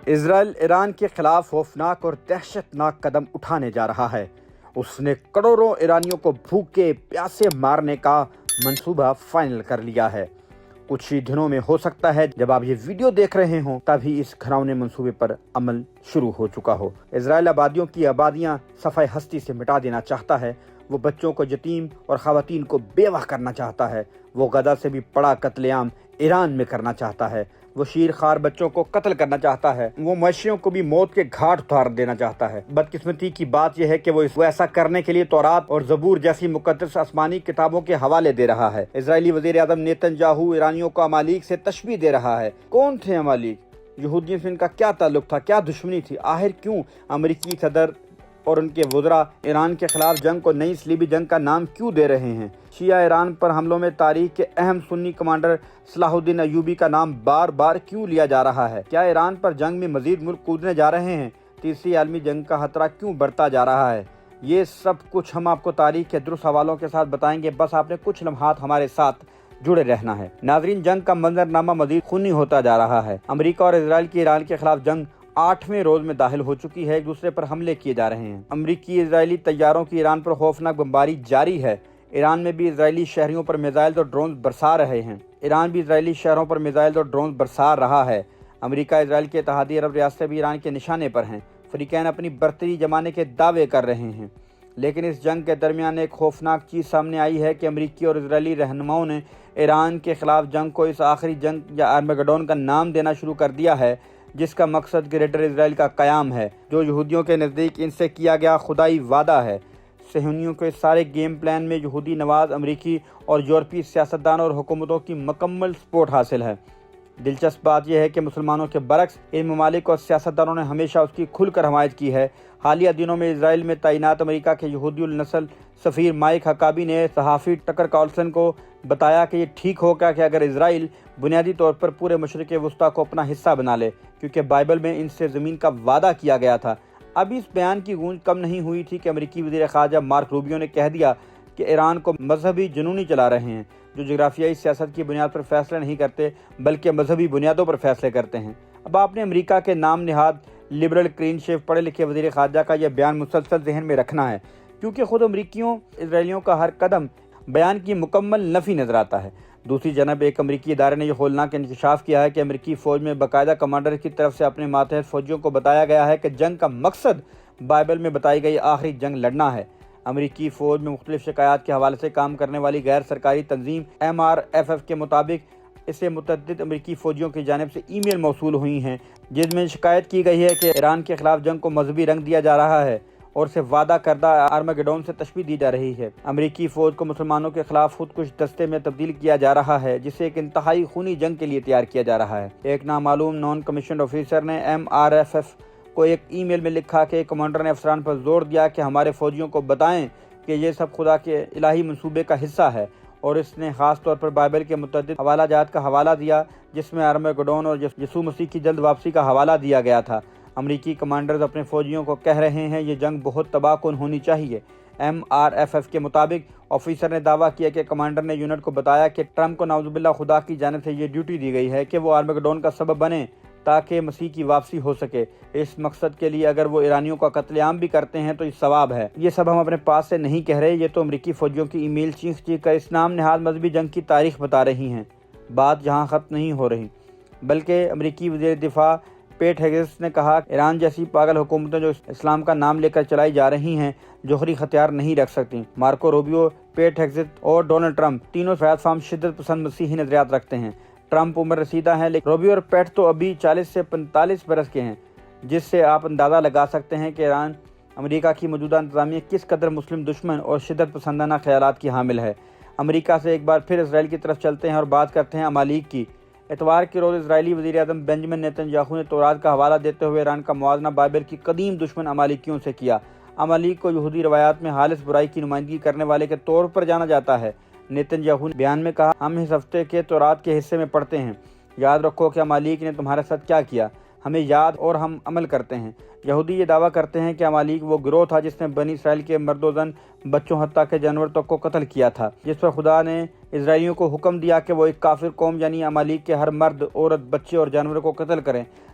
اسرائیل ایران کے خلاف خوفناک اور دہشتناک قدم اٹھانے جا رہا ہے۔ اس نے کروڑوں ایرانیوں کو بھوکے پیاسے مارنے کا منصوبہ فائنل کر لیا ہے۔ کچھ ہی دنوں میں ہو سکتا ہے جب آپ یہ ویڈیو دیکھ رہے ہوں تبھی اس گھناؤنے منصوبے پر عمل شروع ہو چکا ہو۔ اسرائیل آبادیوں کی آبادیاں صفحہ ہستی سے مٹا دینا چاہتا ہے۔ وہ بچوں کو یتیم اور خواتین کو بیوہ کرنا چاہتا ہے۔ وہ غزہ سے بھی بڑا قتل عام ایران میں کرنا چاہتا ہے۔ وہ شیر خوار بچوں کو قتل کرنا چاہتا ہے۔ وہ مویشیوں کو بھی موت کے گھاٹ اتار دینا چاہتا ہے۔ بدقسمتی کی بات یہ ہے کہ وہ ایسا کرنے کے لیے تورات اور زبور جیسی مقدس آسمانی کتابوں کے حوالے دے رہا ہے۔ اسرائیلی وزیر اعظم نیتن یاہو ایرانیوں کو امالیک سے تشبیہ دے رہا ہے۔ کون تھے امالیک؟ یہودیوں سے ان کا کیا تعلق تھا؟ کیا دشمنی تھی؟ آخر کیوں امریکی صدر اور ان کے وزراء ایران کے خلاف جنگ کو نئی صلیبی جنگ کا نام کیوں دے رہے ہیں؟ شیعہ ایران پر حملوں میں تاریخ کے اہم سنی کمانڈر صلاح الدین ایوبی کا نام بار بار کیوں لیا جا رہا ہے؟ کیا ایران پر جنگ میں مزید ملک کودنے جا رہے ہیں؟ تیسری عالمی جنگ کا خطرہ کیوں بڑھتا جا رہا ہے؟ یہ سب کچھ ہم آپ کو تاریخ کے درست حوالوں کے ساتھ بتائیں گے، بس آپ نے کچھ لمحات ہمارے ساتھ جڑے رہنا ہے۔ ناظرین، جنگ کا منظرنامہ مزید خونی ہوتا جا رہا ہے۔ امریکہ اور اسرائیل کی ایران کے خلاف جنگ 8ویں روز میں داخل ہو چکی ہے۔ ایک دوسرے پر حملے کیے جا رہے ہیں۔ امریکی اسرائیلی طیاروں کی ایران پر خوفناک بمباری جاری ہے۔ ایران میں بھی اسرائیلی شہریوں پر میزائل اور ڈرونز برسا رہے ہیں۔ ایران بھی اسرائیلی شہروں پر میزائل اور ڈرونز برسا رہا ہے۔ امریکہ، اسرائیل کے اتحادی عرب ریاستیں بھی ایران کے نشانے پر ہیں۔ فریقین اپنی برتری جمانے کے دعوے کر رہے ہیں، لیکن اس جنگ کے درمیان ایک خوفناک چیز سامنے آئی ہے کہ امریکی اور اسرائیلی رہنماؤں نے ایران کے خلاف جنگ کو اس آخری جنگ یا آرمیگڈون کا نام دینا شروع کر دیا ہے، جس کا مقصد گریٹر اسرائیل کا قیام ہے، جو یہودیوں کے نزدیک ان سے کیا گیا خدائی وعدہ ہے۔ صہیونیوں کے سارے گیم پلان میں یہودی نواز امریکی اور یورپی سیاستدانوں اور حکومتوں کی مکمل سپورٹ حاصل ہے۔ دلچسپ بات یہ ہے کہ مسلمانوں کے برعکس ان ممالک اور سیاستدانوں نے ہمیشہ اس کی کھل کر حمایت کی ہے۔ حالیہ دنوں میں اسرائیل میں تعینات امریکہ کے یہودی النسل سفیر مائک حقابی نے صحافی ٹکر کارلسن کو بتایا کہ یہ ٹھیک ہوگا کہ اگر اسرائیل بنیادی طور پر پورے مشرق وسطیٰ کو اپنا حصہ بنا لے، کیونکہ بائبل میں ان سے زمین کا وعدہ کیا گیا تھا۔ اب اس بیان کی گونج کم نہیں ہوئی تھی کہ امریکی وزیر خارجہ مارک روبیو نے کہہ دیا کہ ایران کو مذہبی جنونی چلا رہے ہیں، جو جغرافیائی سیاست کی بنیاد پر فیصلے نہیں کرتے بلکہ مذہبی بنیادوں پر فیصلے کرتے ہیں۔ اب آپ نے امریکہ کے نام نہاد لبرل کلین شیو پڑھے لکھے وزیر خارجہ کا یہ بیان مسلسل ذہن میں رکھنا ہے، کیونکہ خود امریکیوں اسرائیلیوں کا ہر قدم بیان کی مکمل نفی نظر آتا ہے۔ دوسری جانب ایک امریکی ادارے نے یہ ہولناک انکشاف کیا ہے کہ امریکی فوج میں باقاعدہ کمانڈر کی طرف سے اپنے ماتحت فوجیوں کو بتایا گیا ہے کہ جنگ کا مقصد بائبل میں بتائی گئی آخری جنگ لڑنا ہے۔ امریکی فوج میں مختلف شکایات کے حوالے سے کام کرنے والی غیر سرکاری تنظیم MRFF کے مطابق اسے متعدد امریکی فوجیوں کی جانب سے ای میل موصول ہوئی ہیں، جس میں شکایت کی گئی ہے کہ ایران کے خلاف جنگ کو مذہبی رنگ دیا جا رہا ہے اور اسے وعدہ کردہ آرمیگڈون سے تشبیہ دی جا رہی ہے۔ امریکی فوج کو مسلمانوں کے خلاف خود کش دستے میں تبدیل کیا جا رہا ہے، جسے ایک انتہائی خونی جنگ کے لیے تیار کیا جا رہا ہے۔ ایک نامعلوم نان کمیشنڈ آفیسر نے MRFF کو ایک ای میل میں لکھا کہ کمانڈر نے افسران پر زور دیا کہ ہمارے فوجیوں کو بتائیں کہ یہ سب خدا کے الہی منصوبے کا حصہ ہے، اور اس نے خاص طور پر بائبل کے متعدد حوالہ جات کا حوالہ دیا جس میں آرمیگڈون اور یسوع مسیح کی جلد واپسی کا حوالہ دیا گیا تھا۔ امریکی کمانڈرز اپنے فوجیوں کو کہہ رہے ہیں یہ جنگ بہت تباہ کن ہونی چاہیے۔ MRFF کے مطابق آفیسر نے دعویٰ کیا کہ کمانڈر نے یونٹ کو بتایا کہ ٹرمپ کو نعوذ باللہ خدا کی جانب سے یہ ڈیوٹی دی گئی ہے کہ وہ آرمیگڈون کا سبب بنے تاکہ مسیح کی واپسی ہو سکے۔ اس مقصد کے لیے اگر وہ ایرانیوں کا قتل عام بھی کرتے ہیں تو یہ ثواب ہے۔ یہ سب ہم اپنے پاس سے نہیں کہہ رہے، یہ تو امریکی فوجیوں کی ای میل چیخ چیخ کر اس نام نہاد مذہبی جنگ کی تاریخ بتا رہی ہیں۔ بات یہاں ختم نہیں ہو رہی، بلکہ امریکی وزیر دفاع پیٹ ہیگسٹ نے کہا کہ ایران جیسی پاگل حکومتیں جو اسلام کا نام لے کر چلائی جا رہی ہیں جوہری ہتھیار نہیں رکھ سکتی۔ مارکو روبیو، پیٹ ہیگسٹ اور ڈونلڈ ٹرمپ تینوں فیض فام شدت پسند مسیحی نظریات رکھتے ہیں۔ ٹرمپ عمر رسیدہ ہیں، لیکن روبیو اور پیٹ تو ابھی 40 سے 45 برس کے ہیں، جس سے آپ اندازہ لگا سکتے ہیں کہ ایران امریکہ کی موجودہ انتظامیہ کس قدر مسلم دشمن اور شدت پسندانہ خیالات کی حامل ہے۔ امریکہ سے ایک بار پھر اسرائیل کی طرف چلتے ہیں اور بات کرتے ہیں امالیک کی۔ اتوار کے روز اسرائیلی وزیر اعظم بنجمن نیتن یاہو نے تورات کا حوالہ دیتے ہوئے ایران کا موازنہ بائبل کی قدیم دشمن امالیکیوں سے کیا۔ امالیک کو یہودی روایات میں خالص برائی کی نمائندگی کرنے والے کے طور پر جانا جاتا ہے۔ نیتن یاہو نے بیان میں کہا، ہم اس ہفتے کے تورات کے حصے میں پڑھتے ہیں، یاد رکھو کہ امالیک نے تمہارے ساتھ کیا کیا، ہمیں یاد اور ہم عمل کرتے ہیں۔ یہودی یہ دعویٰ کرتے ہیں کہ امالیک وہ گروہ تھا جس نے بنی اسرائیل کے مرد و زن، بچوں حتیٰ کہ جانور تک کو قتل کیا تھا، جس پر خدا نے اسرائیلیوں کو حکم دیا کہ وہ ایک کافر قوم یعنی امالیک کے ہر مرد، عورت، بچے اور جانور کو قتل کریں،